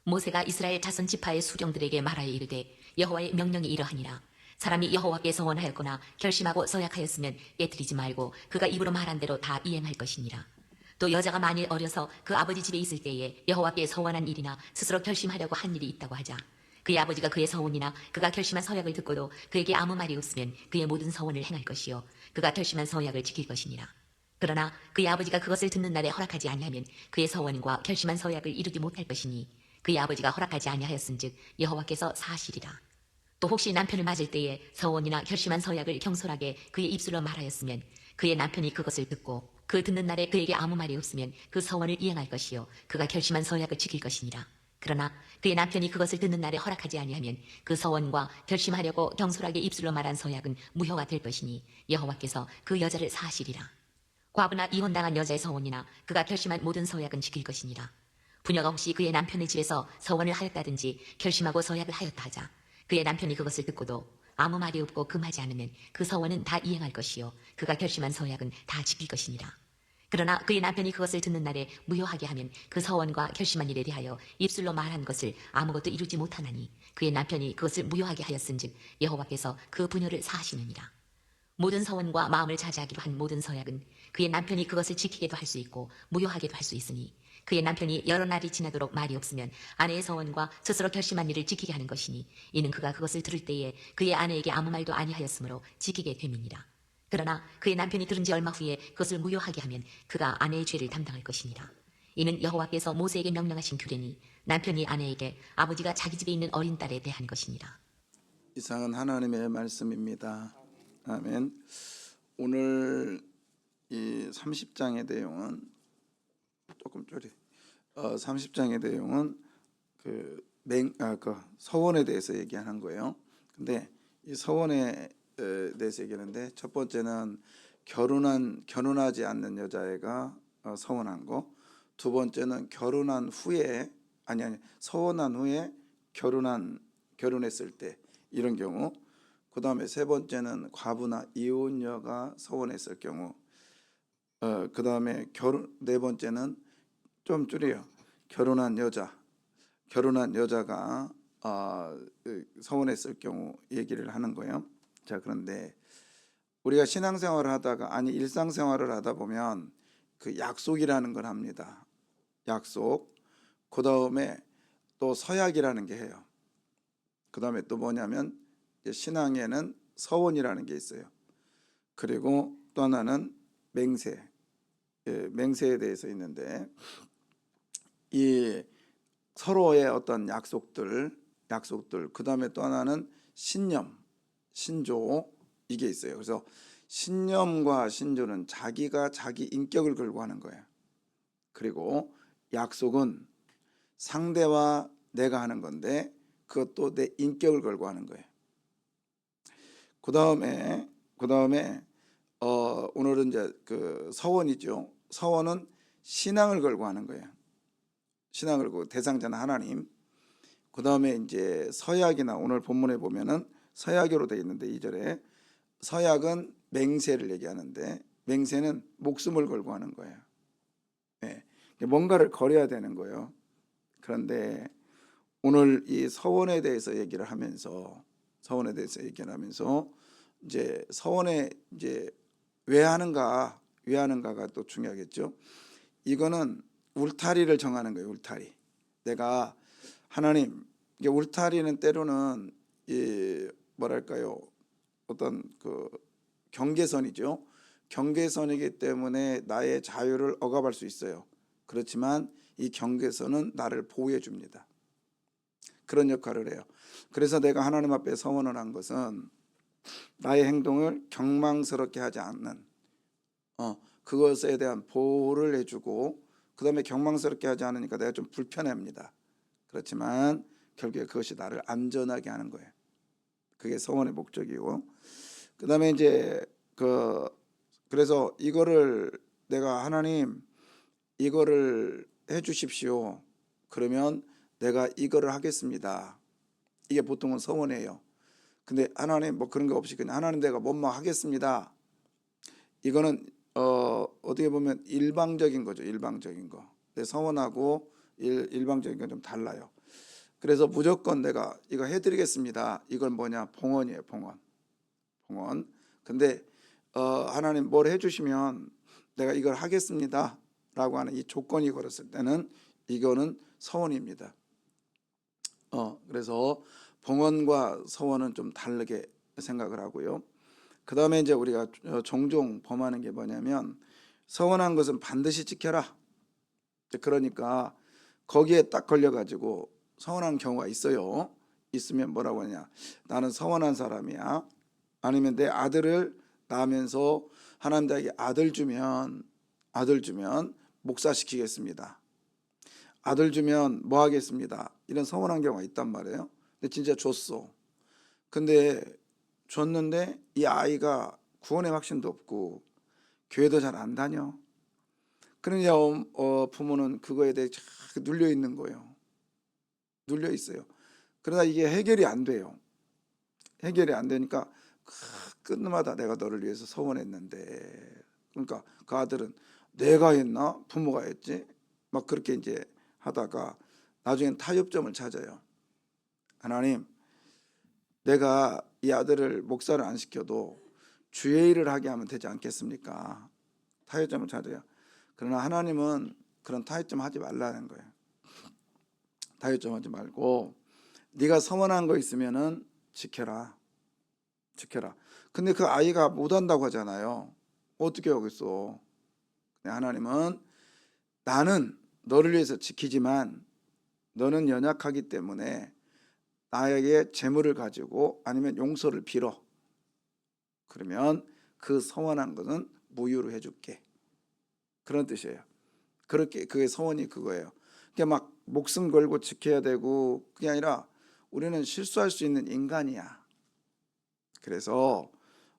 모세가 이스라엘 자손 지파의 수령들에게 말하여 이르되 여호와의 명령이 이러하니라. 사람이 여호와께 서원하였거나 결심하고 서약하였으면 깨뜨리지 말고 그가 입으로 말한 대로 다 이행할 것이니라. 또 여자가 만일 어려서 그 아버지 집에 있을 때에 여호와께 서원한 일이나 스스로 결심하려고 한 일이 있다고 하자. 그의 아버지가 그의 서원이나 그가 결심한 서약을 듣고도 그에게 아무 말이 없으면 그의 모든 서원을 행할 것이요 그가 결심한 서약을 지킬 것이니라. 그러나 그의 아버지가 그것을 듣는 날에 허락하지 아니하면 그의 서원과 결심한 서약을 이루지 못할 것이니 그의 아버지가 허락하지 아니하였은즉 여호와께서 사하시리라. 또 혹시 남편을 맞을 때에 서원이나 결심한 서약을 경솔하게 그의 입술로 말하였으면 그의 남편이 그것을 듣고 그 듣는 날에 그에게 아무 말이 없으면 그 서원을 이행할 것이요 그가 결심한 서약을 지킬 것이니라. 그러나 그의 남편이 그것을 듣는 날에 허락하지 아니하면 그 서원과 결심하려고 경솔하게 입술로 말한 서약은 무효가 될 것이니 여호와께서 그 여자를 사하시리라. 과부나 이혼당한 여자의 서원이나 그가 결심한 모든 서약은 지킬 것이니라. 부녀가 혹시 그의 남편의 집에서 서원을 하였다든지 결심하고 서약을 하였다 하자 그의 남편이 그것을 듣고도 아무 말이 없고 금하지 않으면 그 서원은 다 이행할 것이요 그가 결심한 서약은 다 지킬 것이니라. 그러나 그의 남편이 그것을 듣는 날에 무효하게 하면 그 서원과 결심한 일에 대하여 입술로 말한 것을 아무것도 이루지 못하나니 그의 남편이 그것을 무효하게 하였은즉 여호와께서 그 부녀를 사하시느니라. 모든 서원과 마음을 자제하기로 한 모든 서약은 그의 남편이 그것을 지키게도 할 수 있고 무효하게도 할 수 있으니 그의 남편이 여러 날이 지나도록 말이 없으면 아내의 서원과 스스로 결심한 일을 지키게 하는 것이니 이는 그가 그것을 들을 때에 그의 아내에게 아무 말도 아니하였으므로 지키게 됨이니라. 그러나 그의 남편이 들은 지 얼마 후에 그것을 무효하게 하면 그가 아내의 죄를 담당할 것이니라. 이는 여호와께서 모세에게 명령하신 규례니 남편이 아내에게 아버지가 자기 집에 있는 어린 딸에 대한 것이니라. 이상은 하나님의 말씀입니다. 아멘. 오늘 이 30장의 내용은 조금 줄이 30장의 내용은 그 서원에 대해서 얘기하는 거예요. 근데 이 서원에 대해서 얘기하는데 첫 번째는 결혼하지 않는 여자애가 서원한 거, 두 번째는 결혼한 후에 서원한 후에 결혼했을 때 이런 경우, 그 다음에 세 번째는 과부나 이혼녀가 서원했을 경우, 그 다음에 네 번째는 좀 줄여요. 결혼한 여자가 서원했을 경우 얘기를 하는 거예요. 자, 그런데 우리가 신앙생활을 하다가 일상생활을 하다 보면 그 약속이라는 걸 합니다. 약속. 그 다음에 또 서약이라는 게 해요. 그 다음에 또 뭐냐면 신앙에는 서원이라는 게 있어요. 그리고 또 하나는 맹세에 대해서 있는데 이 서로의 어떤 약속들, 그 다음에 또 하나는 신조 이게 있어요. 그래서 신념과 신조는 자기가 자기 인격을 걸고 하는 거예요. 그리고 약속은 상대와 내가 하는 건데 그것도 내 인격을 걸고 하는 거예요. 그 다음에 오늘은 이제 그 서원이죠. 서원은 신앙을 걸고 하는 거예요. 신앙을 걸고 대상자는 하나님. 그 다음에 이제 서약이나 오늘 본문에 보면은 서약으로 되어 있는데 2절에 서약은 맹세를 얘기하는데 맹세는 목숨을 걸고 하는 거예요. 네. 뭔가를 걸어야 되는 거예요. 그런데 오늘 이 서원에 대해서 얘기를 하면서 이제 서원에 이제 왜 하는가가 또 중요하겠죠. 이거는 울타리를 정하는 거예요. 울타리. 내가 하나님, 이게 울타리는 때로는 뭐랄까요, 어떤 그 경계선이죠. 경계선이기 때문에 나의 자유를 억압할 수 있어요. 그렇지만 이 경계선은 나를 보호해 줍니다. 그런 역할을 해요. 그래서 내가 하나님 앞에 서원을 한 것은 나의 행동을 경망스럽게 하지 않는 그것에 대한 보호를 해주고, 그 다음에 경망스럽게 하지 않으니까 내가 좀 불편합니다. 그렇지만 결국에 그것이 나를 안전하게 하는 거예요. 그게 서원의 목적이고, 그 다음에 이제 그래서 이거를 내가 하나님 이거를 해주십시오. 그러면 내가 이거를 하겠습니다. 이게 보통은 서원이에요. 근데 하나님 뭐 그런 거 없이 그냥 하나님 내가 뭐뭐 하겠습니다. 이거는 어떻게 보면 일방적인 거죠. 일방적인 거. 내 서원하고 일방적인 건 좀 달라요. 그래서 무조건 내가 이거 해드리겠습니다. 이건 뭐냐? 봉헌이에요. 봉헌. 근데 하나님 뭘 해주시면 내가 이걸 하겠습니다 라고 하는 이 조건이 걸었을 때는 이거는 서원입니다. 그래서 봉헌과 서원은 좀 다르게 생각을 하고요. 그 다음에 이제 우리가 종종 범하는 게 뭐냐면, 서원한 것은 반드시 지켜라. 그러니까 거기에 딱 걸려가지고 서원한 경우가 있어요. 있으면 뭐라고 하냐? 나는 서원한 사람이야. 아니면 내 아들을 낳으면서 하나님께 아들 주면 목사시키겠습니다. 아들 주면 뭐 하겠습니다. 이런 서원한 경우가 있단 말이에요. 근데 진짜 줬어. 근데 줬는데 이 아이가 구원의 확신도 없고 교회도 잘 안 다녀. 그러냐 부모는 그거에 대해 자꾸 눌려 있는 거예요. 눌려 있어요. 그러다 이게 해결이 안 돼요. 해결이 안 되니까 끝마다 내가 너를 위해서 서원했는데, 그러니까 그 아들은 내가 했나 부모가 했지 막 그렇게 이제 하다가 나중엔 타협점을 찾아요. 하나님, 내가 이 아들을 목사를 안 시켜도 주의 일을 하게 하면 되지 않겠습니까? 타협점을 찾아요. 그러나 하나님은 그런 타협점 하지 말라는 거예요. 타협점 하지 말고 네가 서원한 거 있으면은 지켜라. 근데 그 아이가 못한다고 하잖아요. 어떻게 하겠어? 하나님은 나는 너를 위해서 지키지만 너는 연약하기 때문에 나에게 재물을 가지고 아니면 용서를 빌어. 그러면 그 서원한 것은 무효로 해줄게. 그런 뜻이에요. 그렇게 그게 서원이 그거예요. 그게 막 목숨 걸고 지켜야 되고 그게 아니라 우리는 실수할 수 있는 인간이야. 그래서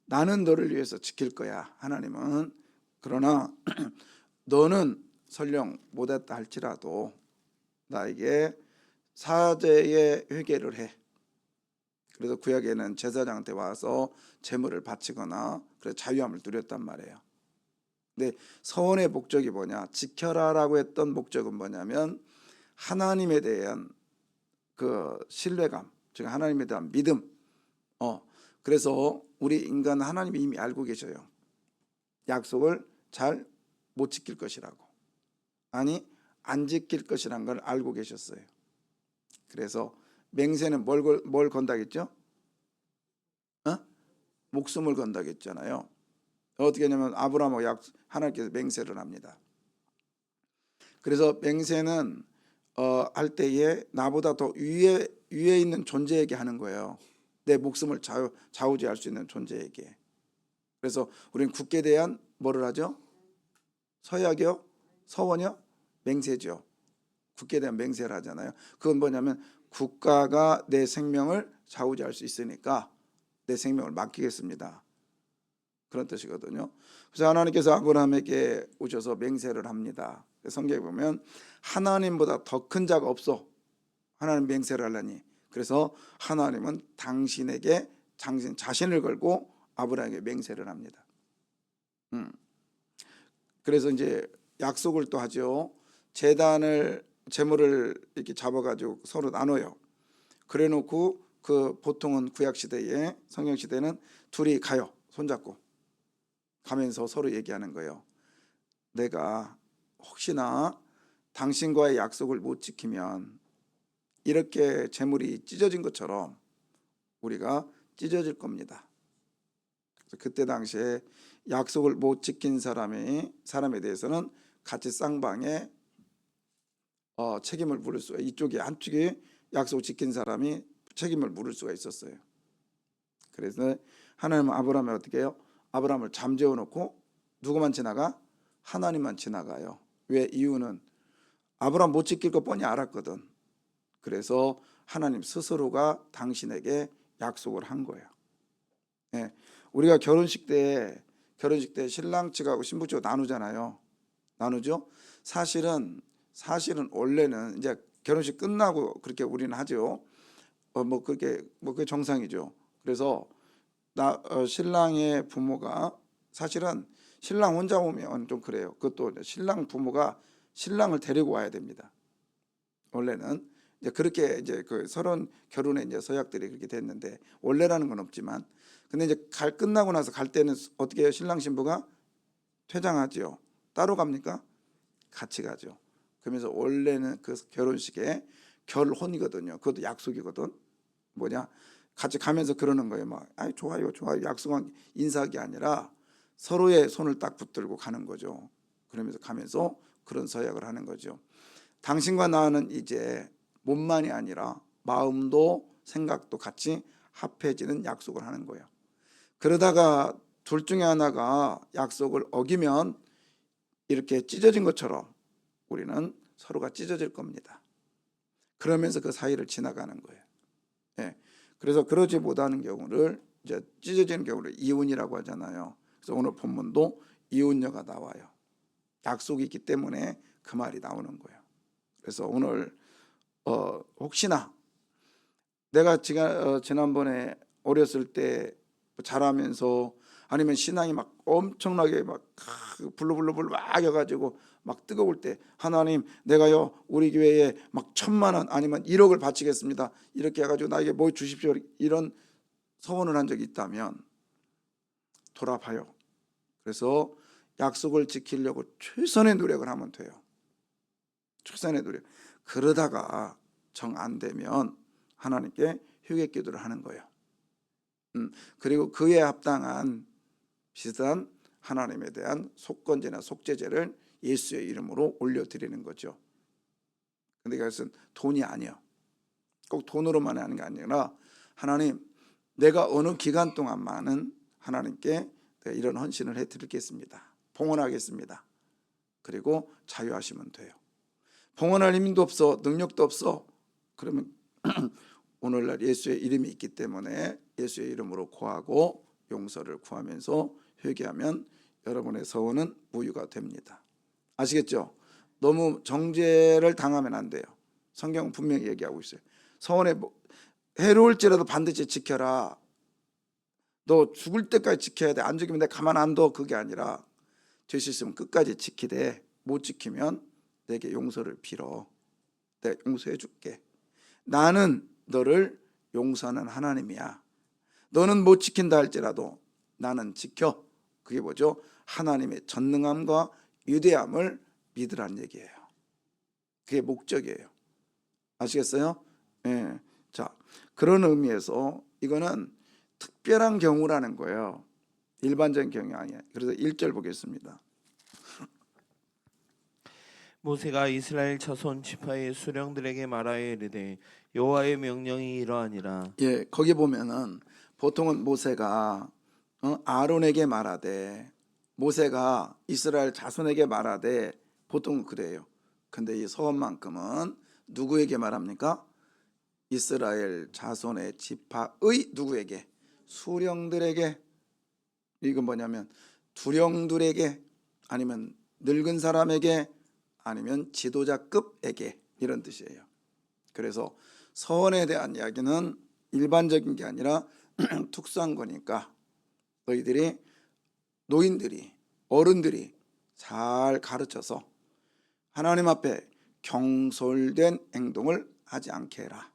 나는 너를 위해서 지킬 거야. 하나님은. 그러나 너는 설령 못했다 할지라도 나에게 사죄의 회개를 해. 그래서 구약에는 제사장한테 와서 제물을 바치거나 그래서 자유함을 누렸단 말이에요. 근데 서원의 목적이 뭐냐? 지켜라라고 했던 목적은 뭐냐면 하나님에 대한 그 신뢰감, 즉 하나님에 대한 믿음. 그래서 우리 인간 하나님이 이미 알고 계셔요. 약속을 잘 못 지킬 것이라고. 아니 안 지킬 것이란 걸 알고 계셨어요. 그래서 맹세는 뭘 건다겠죠? 목숨을 건다겠잖아요. 어떻게 하냐면 아브라함하고 하나님께서 맹세를 합니다. 그래서 맹세는 할 때에 나보다 더 위에 있는 존재에게 하는 거예요. 내 목숨을 좌우지할 수 있는 존재에게. 그래서 우리는 국가에 대한 뭐를 하죠? 서약이요? 서원이요? 맹세죠. 국가에 대한 맹세를 하잖아요. 그건 뭐냐면 국가가 내 생명을 좌우지할 수 있으니까 내 생명을 맡기겠습니다. 그런 뜻이거든요. 그래서 하나님께서 아브라함에게 오셔서 맹세를 합니다. 성경에 보면 하나님보다 더 큰 자가 없어. 하나님 맹세를 하려니. 그래서 하나님은 당신에게 자신을 걸고 아브라함에게 맹세를 합니다. 그래서 이제 약속을 또 하죠. 제물을 이렇게 잡아가지고 서로 나눠요. 그래놓고 그 보통은 구약 시대에 성경 시대는 둘이 가요. 손잡고 가면서 서로 얘기하는 거예요. 내가 혹시나 당신과의 약속을 못 지키면 이렇게 재물이 찢어진 것처럼 우리가 찢어질 겁니다. 그래서 그때 당시에 약속을 못 지킨 사람에 대해서는 같이 쌍방에 책임을 물을 수가, 이쪽에 한쪽에 약속 지킨 사람이 책임을 물을 수가 있었어요. 그래서 하나님은 아브라함을 어떻게 해요? 아브라함을 잠재워 놓고 누구만 지나가? 하나님만 지나가요. 왜? 이유는 아브라함 못 지킬 거 뻔히 알았거든. 그래서 하나님 스스로가 당신에게 약속을 한 거예요. 네. 우리가 결혼식 때 신랑 측하고 신부 측 나누잖아요. 나누죠. 사실은 원래는 이제 결혼식 끝나고 그렇게 우리는 하죠. 그게 정상이죠. 그래서 신랑의 부모가, 사실은 신랑 혼자 오면 좀 그래요. 그것도 신랑 부모가 신랑을 데리고 와야 됩니다. 원래는 이제 그렇게 이제 그 서론 결혼에 이제 서약들이 그렇게 됐는데 원래라는 건 없지만 근데 이제 끝나고 나서 갈 때는 어떻게 해요? 신랑 신부가 퇴장하지요. 따로 갑니까? 같이 가죠. 그러면서 원래는 그 결혼식에 결혼이거든요. 그것도 약속이거든. 뭐냐? 같이 가면서 그러는 거예요. 막, 아이 좋아요, 좋아요. 약속한 인사하기 아니라 서로의 손을 딱 붙들고 가는 거죠. 그러면서 가면서 그런 서약을 하는 거죠. 당신과 나는 이제 몸만이 아니라 마음도 생각도 같이 합해지는 약속을 하는 거예요. 그러다가 둘 중에 하나가 약속을 어기면 이렇게 찢어진 것처럼 우리는 서로가 찢어질 겁니다. 그러면서 그 사이를 지나가는 거예요. 예. 그래서 그러지 못하는 경우를 이제 찢어지는 경우를 이혼이라고 하잖아요. 그래서 오늘 본문도 이혼녀가 나와요. 약속이 있기 때문에 그 말이 나오는 거예요. 그래서 오늘 혹시나 내가 지난번에 어렸을 때 자라면서 아니면 신앙이 막 엄청나게 막 불루불루불루 막 해가지고 막 뜨거울 때 하나님 내가요 우리 교회에 막 1,000,000원 아니면 1억을 바치겠습니다 이렇게 해가지고 나에게 뭐 주십시오 이런 서원을 한 적이 있다면 돌아봐요. 그래서 약속을 지키려고 최선의 노력을 하면 돼요. 최선의 노력. 그러다가 정 안 되면 하나님께 휴게 기도를 하는 거예요. 그리고 그에 합당한 비슷한 하나님에 대한 속건제나 속죄제를 예수의 이름으로 올려드리는 거죠. 근데 그것은 돈이 아니에요. 꼭 돈으로만 하는 게 아니라 하나님 내가 어느 기간 동안만은 하나님께 이런 헌신을 해드리겠습니다. 봉헌하겠습니다. 그리고 자유하시면 돼요. 봉헌할 힘도 없어 능력도 없어 그러면 오늘날 예수의 이름이 있기 때문에 예수의 이름으로 구하고 용서를 구하면서 회개하면 여러분의 서원은 무효가 됩니다. 아시겠죠? 너무 정죄를 당하면 안 돼요. 성경은 분명히 얘기하고 있어요. 서원에 해로울지라도 반드시 지켜라. 너 죽을 때까지 지켜야 돼. 안 지키면 내가 가만 안 둬. 그게 아니라 될 수 있으면 끝까지 지키되 못 지키면 내게 용서를 빌어. 내가 용서해 줄게. 나는 너를 용서하는 하나님이야. 너는 못 지킨다 할지라도 나는 지켜. 그게 뭐죠? 하나님의 전능함과 위대함을 믿으라는 얘기예요. 그게 목적이에요. 아시겠어요? 예. 자, 그런 의미에서 이거는 특별한 경우라는 거예요. 일반적인 경우 아니에요. 그래서 1절 보겠습니다. 모세가 이스라엘 자손 지파의 수령들에게 말하여 이르되 여호와의 명령이 이러하니라. 예, 거기 보면은 보통은 모세가 아론에게 말하되 모세가 이스라엘 자손에게 말하되 보통 그래요. 근데 이 서원만큼은 누구에게 말합니까? 이스라엘 자손의 지파의 누구에게? 수령들에게. 이건 뭐냐면 두령들에게 아니면 늙은 사람에게 아니면 지도자급에게 이런 뜻이에요. 그래서 서원에 대한 이야기는 일반적인 게 아니라 특수한 거니까 너희들이 노인들이 어른들이 잘 가르쳐서 하나님 앞에 경솔된 행동을 하지 않게 해라.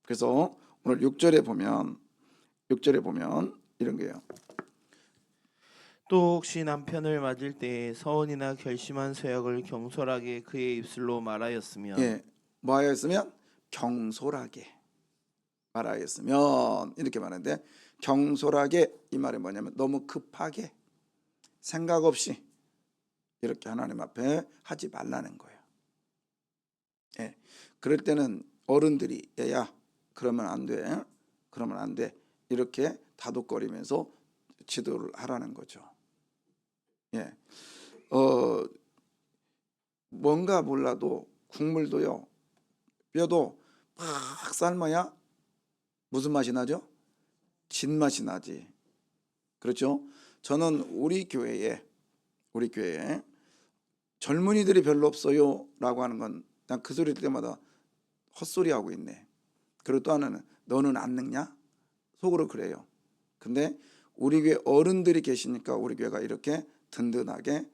그래서 오늘 6절에 보면 이런 거예요. 또 혹시 남편을 맞을 때에 서원이나 결심한 서약을 경솔하게 그의 입술로 말하였으면 예, 뭐 하였으면 경솔하게 말하였으면 이렇게 말하는데 경솔하게 이 말이 뭐냐면 너무 급하게 생각 없이 이렇게 하나님 앞에 하지 말라는 거예요. 예, 그럴 때는 어른들이 얘야 그러면 안 돼, 그러면 안 돼 이렇게 다독거리면서 지도를 하라는 거죠. 예, 뭔가 몰라도 국물도요 뼈도 팍 삶아야 무슨 맛이 나죠? 진맛이 나지. 그렇죠? 저는 우리 교회에 젊은이들이 별로 없어요 라고 하는 건 난 그 소리 들 때마다 헛소리 하고 있네. 그리고 또 하나는 너는 안 늙냐? 속으로 그래요. 근데 우리 교회 어른들이 계시니까 우리 교회가 이렇게 든든하게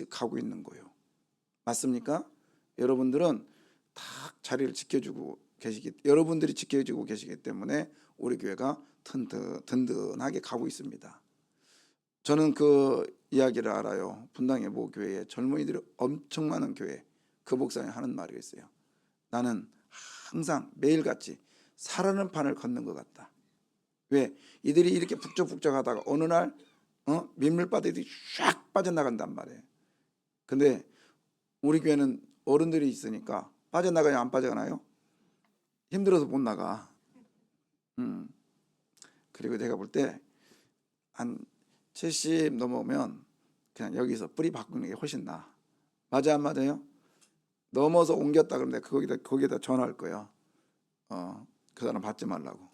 가고 있는 거예요. 맞습니까? 여러분들은 딱 자리를 지켜주고 여러분들이 지켜주고 계시기 때문에 우리 교회가 든든하게 가고 있습니다. 저는 그 이야기를 알아요. 분당의 모 교회에 젊은이들이 엄청 많은 교회, 그 목사님이 하는 말이 있어요. 나는 항상 매일같이 살아는 판을 걷는 것 같다. 왜? 이들이 이렇게 북적북적하다가 어느 날 민물바닥이 쫙 빠져나간단 말이에요. 근데 우리 교회는 어른들이 있으니까 빠져나가냐 안 빠져나가요? 힘들어서 못 나가. 그리고 제가 볼 때 한 70 넘어오면 그냥 여기서 뿌리 바꾸는 게 훨씬 나아. 맞아 안 맞아요? 넘어서 옮겼다 그러면 내가 거기다 전화할 거야. 그 사람 받지 말라고.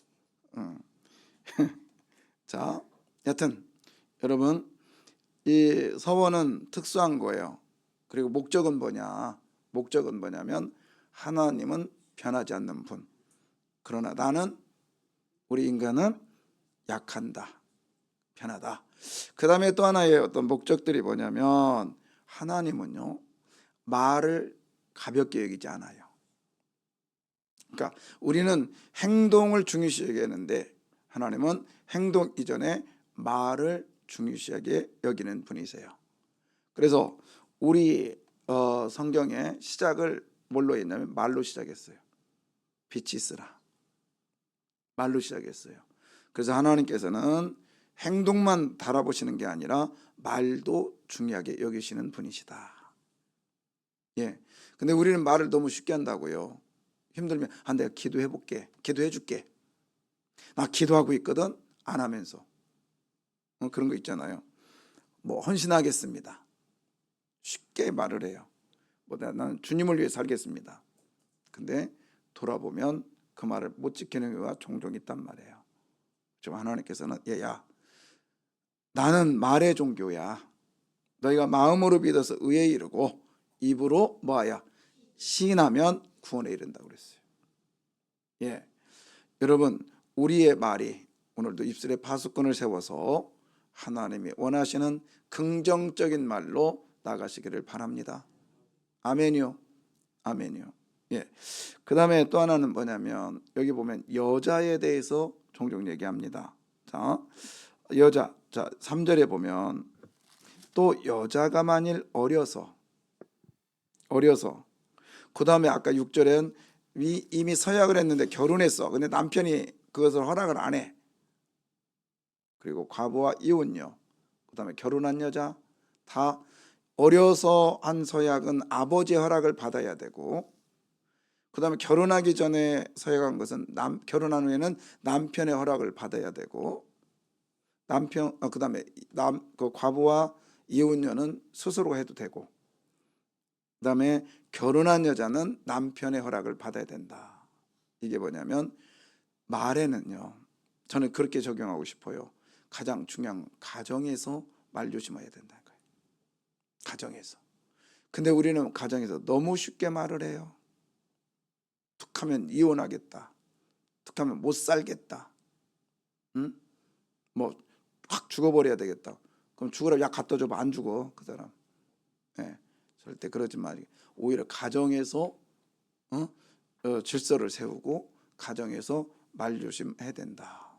자, 여튼 여러분, 이 서원은 특수한 거예요. 그리고 목적은 뭐냐면 하나님은 변하지 않는 분. 그러나 우리 인간은 약한다. 변하다. 그 다음에 또 하나의 어떤 목적들이 뭐냐면 하나님은요, 말을 가볍게 여기지 않아요. 그러니까 우리는 행동을 중요시 여기는데 하나님은 행동 이전에 말을 중요시하게 여기는 분이세요. 그래서 우리 성경의 시작을 뭘로 했냐면 말로 시작했어요. 빛이 있으라. 말로 시작했어요. 그래서 하나님께서는 행동만 바라보시는 게 아니라 말도 중요하게 여기시는 분이시다. 예. 근데 우리는 말을 너무 쉽게 한다고요. 힘들면 내가 기도해 볼게. 기도해 줄게. 나 기도하고 있거든. 안 하면서. 그런 거 있잖아요. 뭐 헌신하겠습니다. 쉽게 말을 해요. 나는 주님을 위해 살겠습니다. 근데 돌아보면 그 말을 못 지키는 경우가 종종 있단 말이에요. 좀 하나님께서는 얘야, 나는 말의 종교야. 너희가 마음으로 믿어서 의에 이르고 입으로 뭐야? 시인하면 구원에 이른다고 그랬어요. 예, 여러분, 우리의 말이 오늘도 입술에 파수꾼을 세워서 하나님이 원하시는 긍정적인 말로 나가시기를 바랍니다. 아멘이요. 아멘이요. 예. 그 다음에 또 하나는 뭐냐면 여기 보면 여자에 대해서 종종 얘기합니다. 자, 여자. 자, 3절에 보면 또 여자가 만일 어려서 그 다음에 아까 6절엔 이미 서약을 했는데 결혼했어. 근데 남편이 그것을 허락을 안 해. 그리고 과부와 이혼녀, 그 다음에 결혼한 여자, 다 어려서 한 서약은 아버지의 허락을 받아야 되고, 그 다음에 결혼하기 전에 서약한 것은 결혼한 후에는 남편의 허락을 받아야 되고, 그 다음에 그 과부와 이혼녀는 스스로 해도 되고, 그 다음에 결혼한 여자는 남편의 허락을 받아야 된다. 이게 뭐냐면 말에는요, 저는 그렇게 적용하고 싶어요. 가장 중요한 가정에서 말 조심해야 된다는 거예요. 가정에서. 근데 우리는 가정에서 너무 쉽게 말을 해요. 툭하면 이혼하겠다. 툭하면 못 살겠다. 뭐 확 죽어버려야 되겠다. 그럼 죽으라고 약 갖다 줘봐. 안 죽어 그 사람. 예, 절대 그러지 말고 오히려 가정에서 질서를 세우고 가정에서 말 조심해야 된다.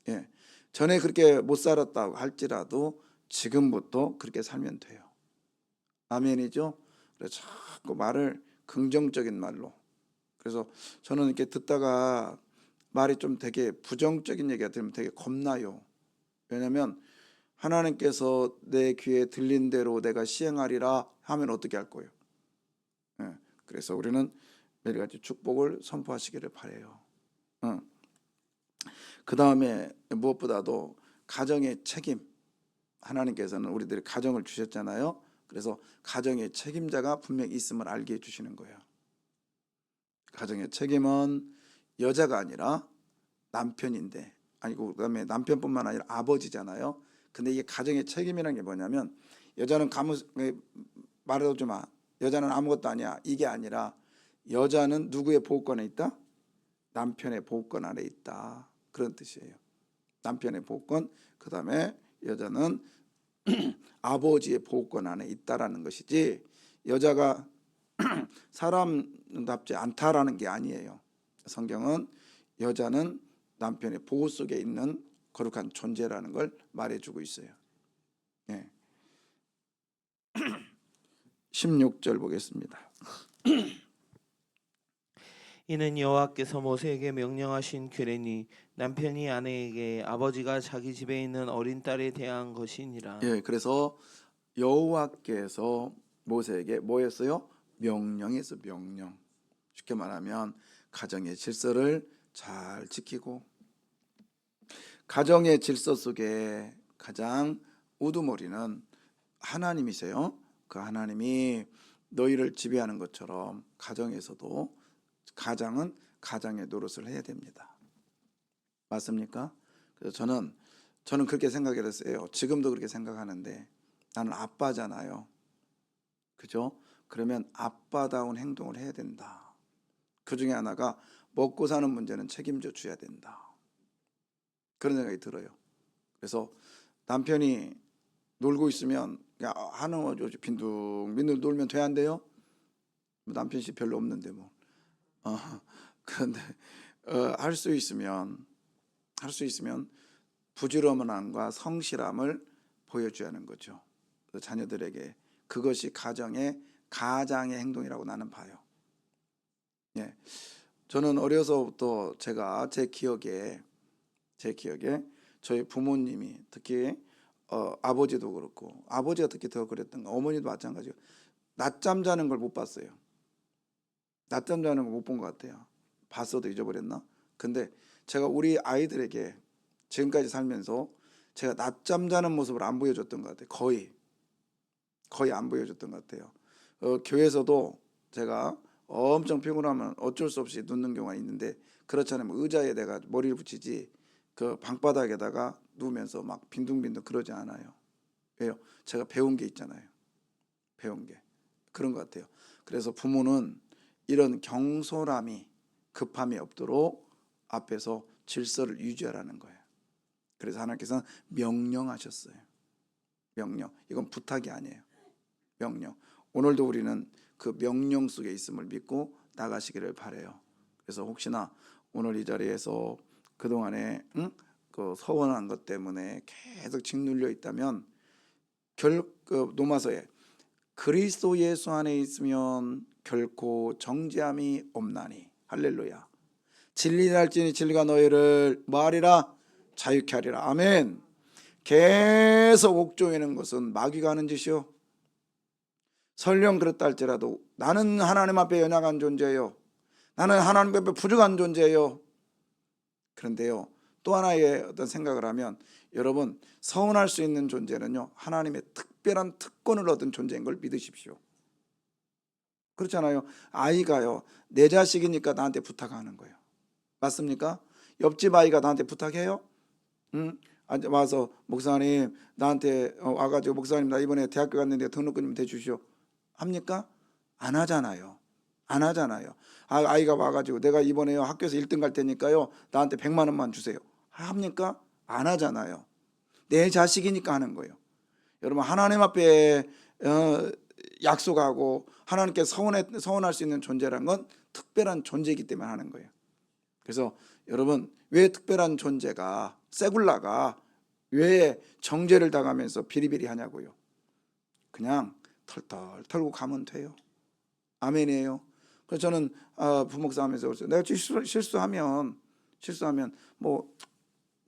예, 전에 그렇게 못 살았다고 할지라도 지금부터 그렇게 살면 돼요. 아멘이죠? 그래서 자꾸 말을 긍정적인 말로. 그래서 저는 이렇게 듣다가 말이 좀 되게 부정적인 얘기가 들으면 되게 겁나요. 왜냐하면 하나님께서 내 귀에 들린 대로 내가 시행하리라 하면 어떻게 할 거예요? 예, 그래서 우리는 매일같이 축복을 선포하시기를 바라요. 그 다음에 무엇보다도 가정의 책임. 하나님께서는 우리들이 가정을 주셨잖아요. 그래서 가정의 책임자가 분명히 있음을 알게 해주시는 거예요. 가정의 책임은 여자가 아니라 남편인데, 아니고 그다음에 남편뿐만 아니라 아버지잖아요. 근데 이게 가정의 책임이라는 게 뭐냐면 여자는 말해도 마. 여자는 아무것도 아니야. 이게 아니라 여자는 누구의 보호권에 있다? 남편의 보호권 안에 있다. 그런 뜻이에요. 남편의 보호권, 그 다음에 여자는 아버지의 보호권 안에 있다라는 것이지, 여자가 사람 남편답지 않다라는 게 아니에요. 성경은 여자는 남편의 보호 속에 있는 거룩한 존재라는 걸 말해주고 있어요. 예. 16절 보겠습니다. 이는 여호와께서 모세에게 명령하신 규례니 남편이 아내에게 아버지가 자기 집에 있는 어린 딸에 대한 것이니라. 예, 그래서 여호와께서 모세에게 뭐였어요? 명령했어, 명령. 쉽게 말하면 가정의 질서를 잘 지키고, 가정의 질서 속에 가장 우두머리는 하나님이세요. 그 하나님이 너희를 지배하는 것처럼 가정에서도 가장은 가장의 노릇을 해야 됩니다. 맞습니까? 그래서 저는 그렇게 생각했어요. 지금도 그렇게 생각하는데, 나는 아빠잖아요. 그죠? 그러면 아빠다운 행동을 해야 된다. 그 중에 하나가 먹고 사는 문제는 책임져 줘야 된다. 그런 생각이 들어요. 그래서 남편이 놀고 있으면 야, 하는 거죠. 빈둥빈둥 놀면 돼, 안 돼요? 남편 씨 별로 없는데 뭐. 그런데 할 수 있으면 부지런함과 성실함을 보여줘야 하는 거죠. 자녀들에게 그것이 가장의 행동이라고 나는 봐요. 예, 저는 어려서부터 제가 제 기억에 저희 부모님이 특히 아버지도 그렇고, 아버지가 특히 더 그랬던 거, 어머니도 마찬가지고, 낮잠 자는 걸 못 봤어요. 낮잠 자는 걸 못 본 것 같아요. 봤어도 잊어버렸나? 근데 제가 우리 아이들에게 지금까지 살면서 제가 낮잠 자는 모습을 안 보여줬던 것 같아요. 거의 안 보여줬던 것 같아요. 교회에서도 제가 엄청 피곤하면 어쩔 수 없이 눕는 경우가 있는데, 그렇지 않으면 의자에 내가 머리를 붙이지 그 방바닥에다가 누우면서 막 빈둥빈둥 그러지 않아요. 왜요? 제가 배운 게 있잖아요. 배운 게 그런 것 같아요. 그래서 부모는 이런 경솔함이, 급함이 없도록 앞에서 질서를 유지하라는 거예요. 그래서 하나님께서는 명령하셨어요. 명령. 이건 부탁이 아니에요. 명령. 오늘도 우리는 그 명령 속에 있음을 믿고 나가시기를 바라요. 그래서 혹시나 오늘 이 자리에서 그동안에 그 서운한 것 때문에 계속 짓눌려 있다면, 노마서에 그리스도 예수 안에 있으면 결코 정죄함이 없나니, 할렐루야. 진리를 알지니 진리가 너희를 뭐하리라? 자유케 하리라. 아멘. 계속 옥조이는 것은 마귀가 하는 짓이요. 설령 그렇다 할지라도 나는 하나님 앞에 연약한 존재예요. 나는 하나님 앞에 부족한 존재예요. 그런데요, 또 하나의 어떤 생각을 하면, 여러분, 서운할 수 있는 존재는요, 하나님의 특별한 특권을 얻은 존재인 걸 믿으십시오. 그렇잖아요. 아이가요, 내 자식이니까 나한테 부탁하는 거예요. 맞습니까? 옆집 아이가 나한테 부탁해요? 와서 목사님 나한테 와가지고 목사님 나 이번에 대학교 갔는데 등록금 좀 대주시오 합니까? 안 하잖아요. 안 하잖아요. 아이가 와가지고 내가 이번에 학교에서 1등 갈 테니까요 나한테 100만 원만 주세요 합니까? 안 하잖아요. 내 자식이니까 하는 거예요. 여러분, 하나님 앞에 약속하고 하나님께 서원할 수 있는 존재란 건 특별한 존재이기 때문에 하는 거예요. 그래서 여러분, 왜 특별한 존재가, 세굴라가 왜 정죄를 당하면서 비리비리 하냐고요. 그냥 털털 털고 가면 돼요. 아멘이에요. 그래서 저는 부목사 하면서 내가 실수하면 뭐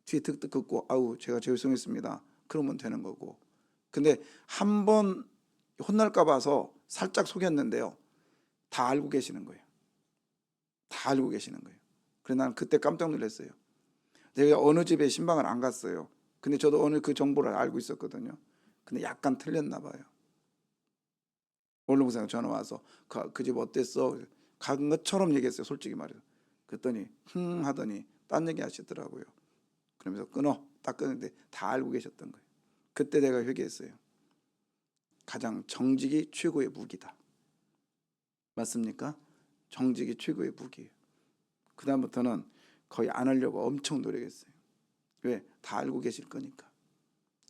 뒤에 득득 긋고 아우 제가 죄송했습니다 그러면 되는 거고, 근데 한 번 혼날까 봐서 살짝 속였는데요, 다 알고 계시는 거예요. 다 알고 계시는 거예요. 그래서 나는 그때 깜짝 놀랐어요. 내가 어느 집에 신방을 안 갔어요. 근데 저도 어느 그 정보를 알고 있었거든요. 근데 약간 틀렸나 봐요. 원로목사가 전화 와서 그 집 어땠어? 간 것처럼 얘기했어요. 솔직히 말해서. 그랬더니 하더니 딴 얘기 하시더라고요. 그러면서 딱 끊는데 다 알고 계셨던 거예요. 그때 내가 회개했어요. 가장 정직이 최고의 무기다. 맞습니까? 정직이 최고의 무기예요. 그 다음부터는 거의 안 하려고 엄청 노력했어요. 왜? 다 알고 계실 거니까.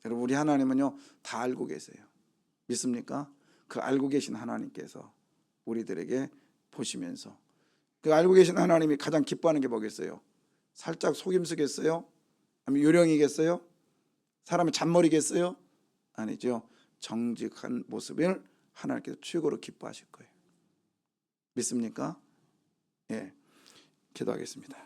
여러분, 우리 하나님은요 다 알고 계세요. 믿습니까? 그 알고 계신 하나님께서 우리들에게 보시면서 그 알고 계신 하나님이 가장 기뻐하는 게 뭐겠어요? 살짝 속임수겠어요? 아니면 요령이겠어요? 사람의 잔머리겠어요? 아니죠. 정직한 모습을 하나님께서 최고로 기뻐하실 거예요. 믿습니까? 예, 기도하겠습니다.